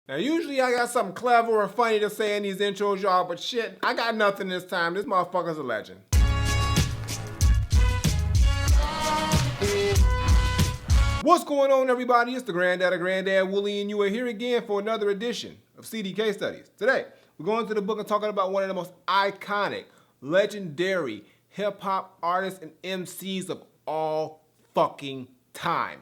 Now, usually I got something clever or funny to say in these intros, y'all, but shit, I got nothing this time. This motherfucker's a legend. What's going on, everybody? It's the Granddad of Granddad Wooly, and you are here again for another edition of CDK Studies. Today, we're going to the book and talking about one of the most iconic, legendary hip-hop artists and MCs of all fucking time.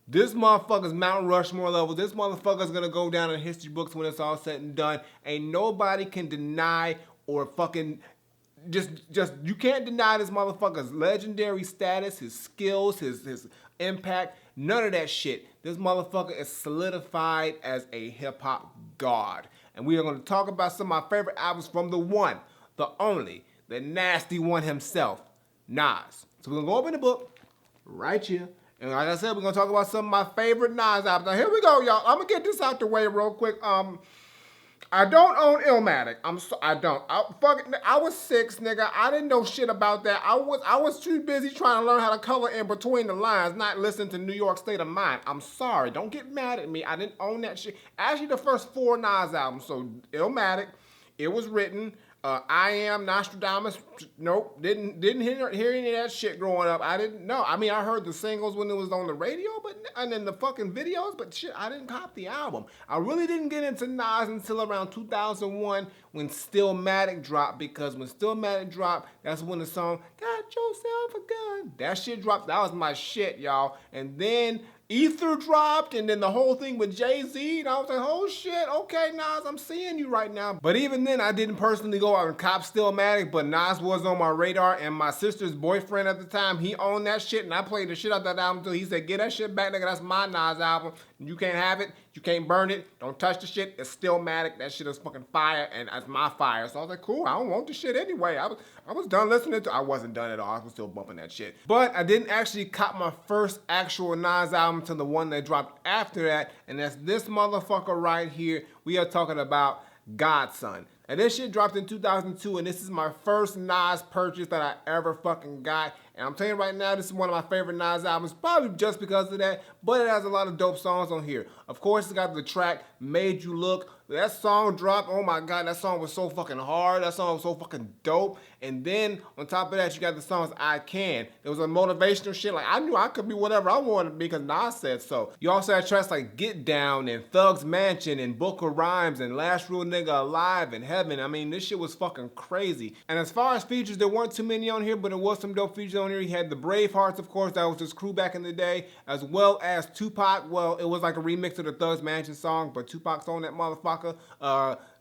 This motherfucker's Mount Rushmore level. This motherfucker's gonna go down in history books when it's all said and done. Ain't nobody can deny or fucking just you can't deny this motherfucker's legendary status, his skills, his impact, none of that shit. This motherfucker is solidified as a hip-hop god. And we are gonna talk about some of my favorite albums from the one, the only, the nasty one himself, Nas. So we're gonna go open the book right here. And like I said, we're gonna talk about some of my favorite Nas albums. Now here we go, y'all. I'm gonna get this out the way real quick. I don't own Illmatic. I don't. I was 6, nigga. I didn't know shit about that. I was too busy trying to learn how to color in between the lines, not listen to New York State of Mind. I'm sorry. Don't get mad at me. I didn't own that shit. Actually, the first 4 Nas albums. So Illmatic, it was written. I Am, Nostradamus, nope, didn't hear any of that shit growing up. I didn't know. I mean, I heard the singles when it was on the radio, and then the fucking videos, but shit, I didn't cop the album. I really didn't get into Nas until around 2001 when Stillmatic dropped, because when Stillmatic dropped, that's when the song, Got Yourself a Gun, that shit dropped. That was my shit, y'all. And then Ether dropped, and then the whole thing with Jay-Z, and I was like, oh shit, okay, Nas, I'm seeing you right now. But even then, I didn't personally go out and cop Stillmatic, but Nas was on my radar, and my sister's boyfriend at the time, he owned that shit, and I played the shit out that album until he said, get that shit back, nigga, that's my Nas album. You can't have it, you can't burn it, don't touch the shit, it's Stillmatic, that shit is fucking fire, and that's my fire. So I was like, cool, I don't want the shit anyway. I was done listening to, I wasn't done at all, I was still bumping that shit. But I didn't actually cop my first actual Nas album to the one that dropped after that, and that's this motherfucker right here. We are talking about Godson. And this shit dropped in 2002, and this is my first Nas purchase that I ever fucking got. And I'm telling you right now, this is one of my favorite Nas albums, probably just because of that, but it has a lot of dope songs on here. Of course, it's got the track Made You Look. That song dropped, oh my God, that song was so fucking hard. That song was so fucking dope. And then, on top of that, you got the songs I Can. It was a motivational shit. Like, I knew I could be whatever I wanted to be because Nas said so. You also had tracks like Get Down and Thug's Mansion and Book of Rhymes and Last Real Nigga Alive and Heaven. I mean, this shit was fucking crazy. And as far as features, there weren't too many on here, but there was some dope features on here. He had the Bravehearts, of course, that was his crew back in the day, as well as Tupac. Well, it was like a remix of the Thug's Mansion song, but Tupac's on that motherfucker.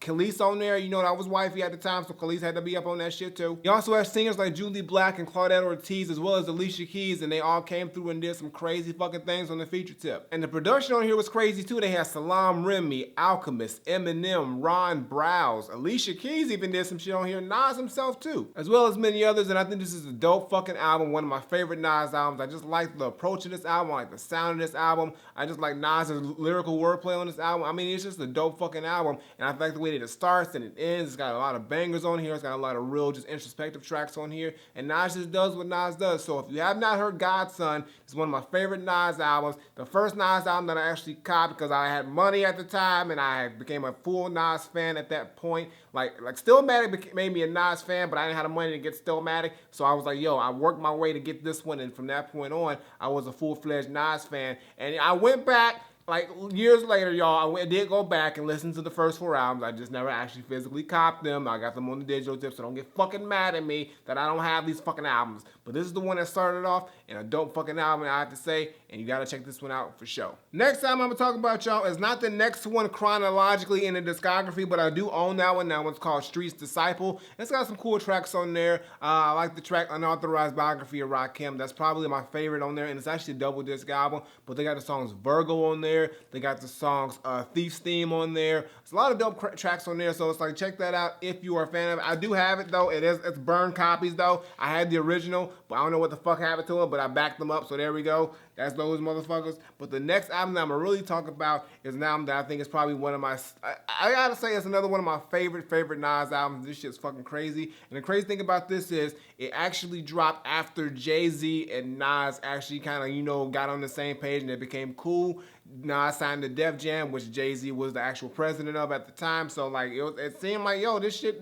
Khalees on there, you know, that was wifey at the time, so Khalees had to be up on that shit too. You also have singers like Julie Black and Claudette Ortiz, as well as Alicia Keys, and they all came through and did some crazy fucking things on the feature tip. And the production on here was crazy too. They had Salaam Remi, Alchemist, Eminem, Ron Browse, Alicia Keys even did some shit on here, Nas himself too, as well as many others. And I think this is a dope fucking album, one of my favorite Nas albums. I just like the approach of this album, I like the sound of this album. I just like Nas's lyrical wordplay on this album. I mean, it's just a dope fucking album, and I like the way that it starts and it ends. It's got a lot of bangers on here. It's got a lot of real just introspective tracks on here. And Nas just does what Nas does. So if you have not heard Godson, it's one of my favorite Nas albums. The first Nas album that I actually copped because I had money at the time and I became a full Nas fan at that point. Like Stillmatic made me a Nas fan, but I didn't have the money to get Stillmatic. So I was like, yo, I worked my way to get this one. And from that point on, I was a full-fledged Nas fan. And I went back, like years later, y'all, I did go back and listen to the first 4 albums. I just never actually physically copped them. I got them on the digital tip, so don't get fucking mad at me that I don't have these fucking albums. But this is the one that started off, and a dope fucking album, I have to say, and you gotta check this one out for sure. Next time I'm gonna talk about, y'all, is not the next one chronologically in the discography, but I do own that one. That one's called Street's Disciple. It's got some cool tracks on there. I like the track Unauthorized Biography of Rakim. That's probably my favorite on there, and it's actually a double disc album, but they got the songs Virgo on there. They got the songs Thief's Theme on there. There's a lot of dope tracks on there, so it's like, check that out if you are a fan of it. I do have it though. It's burned copies though. I had the original, but I don't know what the fuck happened to it, but I backed them up, so there we go. That's those motherfuckers. But the next album that I'm gonna really talk about is an album that I think is probably one of my, I gotta say it's another one of my favorite Nas albums. This shit's fucking crazy. And the crazy thing about this is it actually dropped after Jay-Z and Nas actually kind of, you know, got on the same page and it became cool. Nas signed to Def Jam, which Jay-Z was the actual president of at the time. So like it seemed like, yo, the shit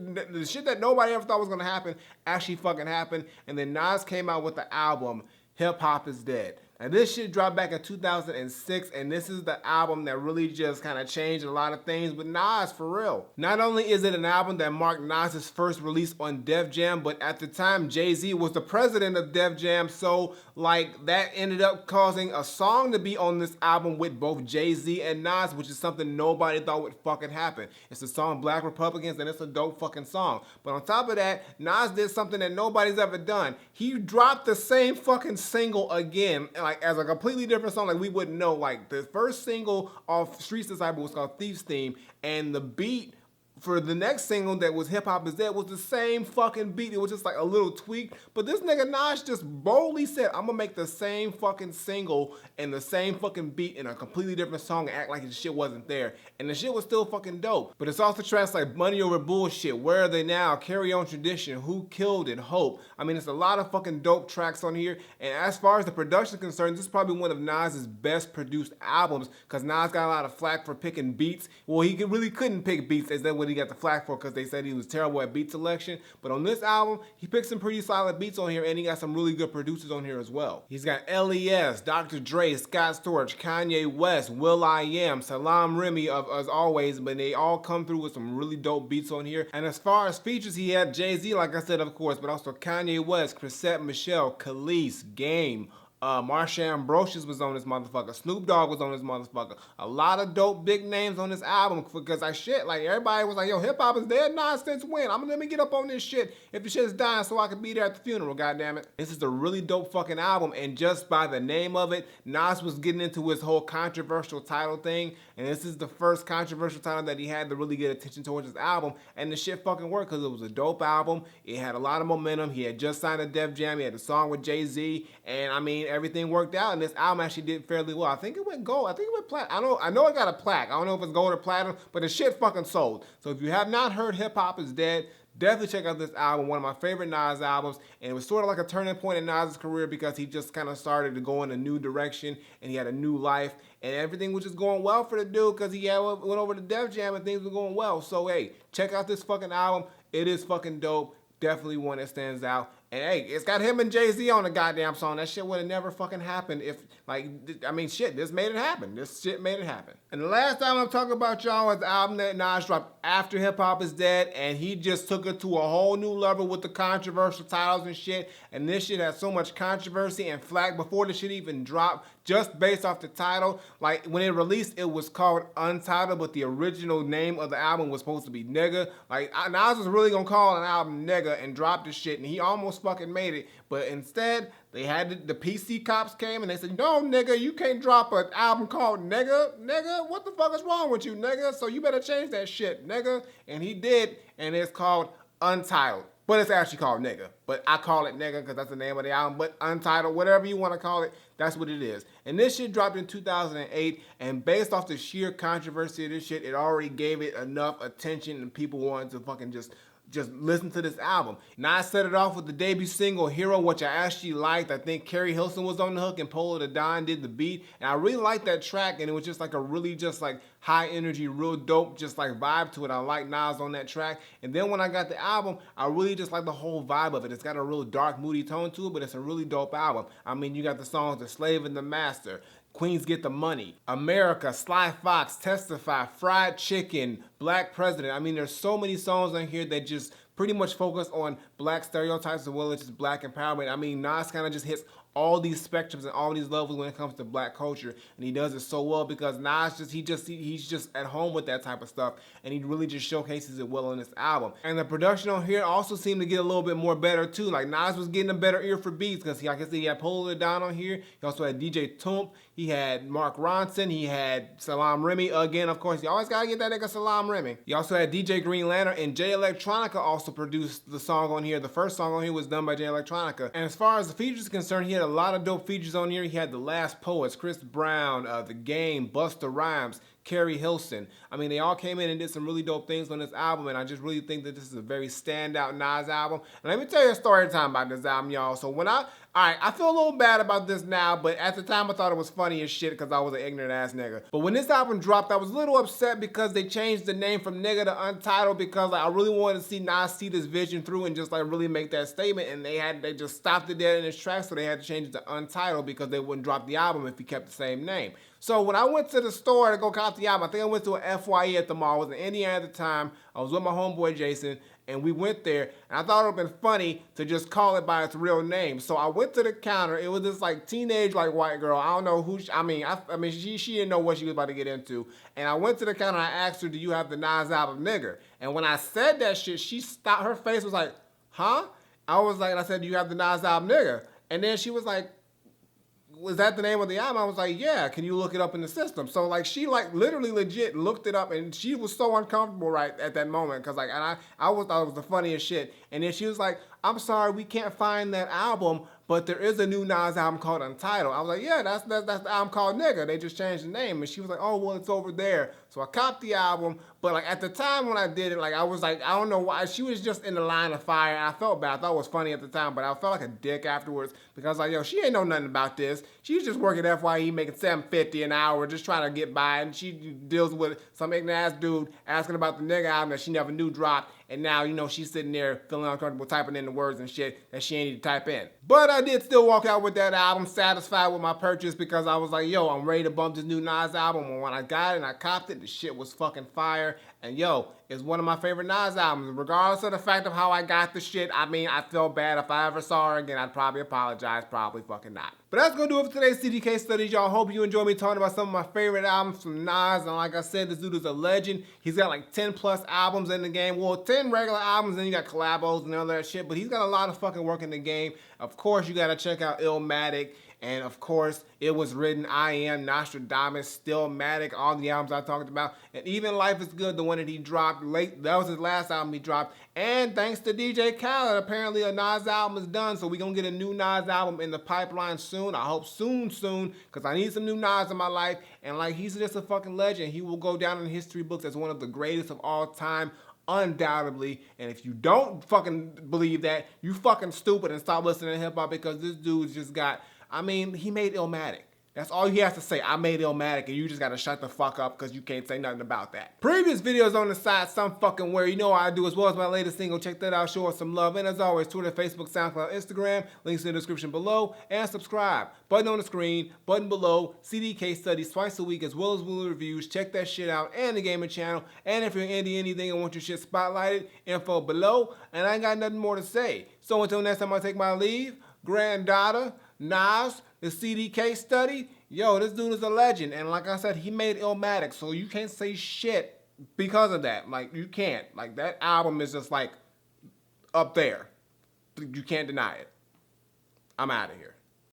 that nobody ever thought was gonna happen actually fucking happened. And then Nas came out with the album Hip Hop Is Dead. And this shit dropped back in 2006, and this is the album that really just kind of changed a lot of things with Nas, for real. Not only is it an album that marked Nas's first release on Def Jam, but at the time, Jay-Z was the president of Def Jam, so like that ended up causing a song to be on this album with both Jay-Z and Nas, which is something nobody thought would fucking happen. It's the song Black Republicans, and it's a dope fucking song. But on top of that, Nas did something that nobody's ever done. He dropped the same fucking single again, like as a completely different song, like we wouldn't know. Like the first single off Streets Disciple was called Thief's Theme, and the beat for the next single that was Hip Hop Is Dead was the same fucking beat. It was just like a little tweak. But this nigga Nas just boldly said, I'm gonna make the same fucking single and the same fucking beat in a completely different song and act like the shit wasn't there. And the shit was still fucking dope. But it's also tracks like Money Over Bullshit, Where Are They Now, Carry On Tradition, Who Killed It, Hope. I mean, it's a lot of fucking dope tracks on here. And as far as the production is concerned, this is probably one of Nas's best produced albums, because Nas got a lot of flack for picking beats. Well, he really couldn't pick beats, as that what he got the flack for, because they said he was terrible at beat selection. But on this album, he picked some pretty solid beats on here, and he got some really good producers on here as well. He's got LES, Dr. Dre, Scott Storch, Kanye West, Will.I.am, Salaam Remi, as always, but they all come through with some really dope beats on here. And as far as features, he had Jay-Z, like I said, of course, but also Kanye West, Chrisette Michele, Khalees, Game, Marsha Ambrosius was on this motherfucker. Snoop Dogg was on this motherfucker. A lot of dope big names on this album, because like everybody was like, yo, hip hop is dead? Nah, since when? Let me get up on this shit if the shit's dying so I can be there at the funeral, goddammit. This is a really dope fucking album, and just by the name of it, Nas was getting into his whole controversial title thing, and this is the first controversial title that he had to really get attention towards his album, and the shit fucking worked, because it was a dope album. It had a lot of momentum. He had just signed to Def Jam. He had a song with Jay-Z, and I mean, everything worked out, and this album actually did fairly well. I think it went gold. I think it went platinum. I know it got a plaque. I don't know if it's gold or platinum, but the shit fucking sold. So if you have not heard Hip Hop Is Dead, definitely check out this album. One of my favorite Nas albums, and it was sort of like a turning point in Nas's career, because he just kind of started to go in a new direction, and he had a new life, and everything was just going well for the dude, because he went over to Def Jam and things were going well. So hey, check out this fucking album. It is fucking dope. Definitely one that stands out. And hey, it's got him and Jay-Z on the goddamn song. That shit would have never fucking happened if, like, I mean, shit, this made it happen. This shit made it happen. And the last time I'm talking about y'all is the album that Nas dropped after Hip Hop Is Dead, and he just took it to a whole new level with the controversial titles and shit. And this shit had so much controversy and flack before the shit even dropped, just based off the title. Like, when it released, it was called Untitled, but the original name of the album was supposed to be Nigga. Like, Nas was really gonna call an album Nigga and drop the shit, and he almost fucking made it. But instead, they had the PC cops came and they said, no, nigga, you can't drop an album called Nigga. Nigga, what the fuck is wrong with you, nigga? So you better change that shit, nigga. And he did, and it's called Untitled. But it's actually called Nigga. But I call it Nigga because that's the name of the album. But Untitled, whatever you want to call it, that's what it is. And this shit dropped in 2008. And based off the sheer controversy of this shit, it already gave it enough attention and people wanted to fucking just listen to this album. Now I set it off with the debut single Hero, which I actually liked. I think Carrie Hilson was on the hook and Polo the Don did the beat. And I really liked that track, and it was just like a really just like high energy, real dope, just like vibe to it. I like Nas on that track. And then when I got the album, I really just like the whole vibe of it. It's got a real dark, moody tone to it, but it's a really dope album. I mean, you got the songs The Slave and the Master, Queens Get the Money, America, Sly Fox, Testify, Fried Chicken, Black President. I mean, there's so many songs on here that just pretty much focus on black stereotypes as well as just black empowerment. I mean, Nas kind of just hits all these spectrums and all these levels when it comes to black culture, and he does it so well because Nas he's just at home with that type of stuff, and he really just showcases it well on this album. And the production on here also seemed to get a little bit more better too. Like Nas was getting a better ear for beats because like I said, he had Polo the Don on here. He also had DJ Toomp. He had Mark Ronson. He had Salaam Remi again. Of course, you always gotta get that nigga Salaam Remi. He also had DJ Green Lantern, and Jay Electronica also produced the song on here. The first song on here was done by Jay Electronica. And as far as the features are concerned, he had a lot of dope features on here. He had The Last Poets, Chris Brown, The Game, Busta Rhymes, Carrie Hilson. I mean, they all came in and did some really dope things on this album, and I just really think that this is a very standout Nas album. And let me tell you a story time about this album, y'all. So I feel a little bad about this now, but at the time I thought it was funny as shit because I was an ignorant ass nigga. But when this album dropped, I was a little upset because they changed the name from Nigga to Untitled, because like, I really wanted to see Nas see this vision through and just like really make that statement, and they just stopped it dead in its tracks, so they had to change it to Untitled because they wouldn't drop the album if he kept the same name. So when I went to the store to go cop the album, I think I went to an FYE at the mall. I was in Indiana at the time. I was with my homeboy Jason, and we went there, and I thought it would have been funny to just call it by its real name. So I went to the counter. It was this like teenage like white girl. I don't know who. She didn't know what she was about to get into. And I went to the counter. And I asked her, "Do you have the Nas album, Nigger?" And when I said that shit, she stopped. Her face was like, "Huh?" I said, "Do you have the Nas album, Nigger?" And then she was like, "Was that the name of the album?" I was like, "Yeah, can you look it up in the system?" So like she like literally legit looked it up, and she was so uncomfortable right at that moment because like, and I thought it was the funniest shit. And then she was like, "I'm sorry, we can't find that album, but there is a new Nas album called Untitled." I was like, "Yeah, that's the album called Nigga. They just changed the name." And she was like, "Oh, well, it's over there." So I copped the album, but like at the time when I did it, like I was like, I don't know why, she was just in the line of fire, and I felt bad. I thought it was funny at the time, but I felt like a dick afterwards because like, yo, she ain't know nothing about this. She's just working at FYE making $7.50 an hour, just trying to get by, and she deals with some ignorant ass dude asking about the Nigga album that she never knew dropped. And now, you know, she's sitting there feeling uncomfortable typing in the words and shit that she ain't need to type in. But I did still walk out with that album satisfied with my purchase because I was like, yo, I'm ready to bump this new Nas album. And when I got it and I copped it, the shit was fucking fire. And yo, it's one of my favorite Nas albums. Regardless of the fact of how I got the shit, I mean, I felt bad. If I ever saw her again, I'd probably apologize. Probably fucking not. But that's gonna do it for today's CDK studies, y'all. Hope you enjoyed me talking about some of my favorite albums from Nas. And like I said, this dude is a legend. He's got like 10 plus albums in the game. Well, 10 regular albums, and you got collabos and all that shit. But he's got a lot of fucking work in the game. Of course, you gotta check out Illmatic. And of course, It Was Written, I Am, Nostradamus, Stillmatic, all the albums I talked about. And even Life Is Good, the one that he dropped late, that was his last album he dropped. And thanks to DJ Khaled, apparently a Nas album is done. So we're going to get a new Nas album in the pipeline soon. I hope soon, because I need some new Nas in my life. And like, he's just a fucking legend. He will go down in history books as one of the greatest of all time. Undoubtedly. And if you don't fucking believe that, you fucking stupid and stop listening to hip hop, because this dude's just got, I mean, he made Illmatic. That's all he has to say. I made Illmatic, and you just gotta shut the fuck up because you can't say nothing about that. Previous videos on the side, some fucking where, you know what I do, as well as my latest single. Check that out, show us some love. And as always, Twitter, Facebook, SoundCloud, Instagram, links in the description below, and subscribe. Button on the screen, button below, CDK studies twice a week, as well as Wooly reviews. Check that shit out, and the gaming channel. And if you're into anything and want your shit spotlighted, info below. And I ain't got nothing more to say. So until next time I take my leave, Granddad, Nas, the CDK study, yo, this dude is a legend. And like I said, he made Illmatic, so you can't say shit because of that. Like, you can't. Like, that album is just like up there. You can't deny it. I'm out of here.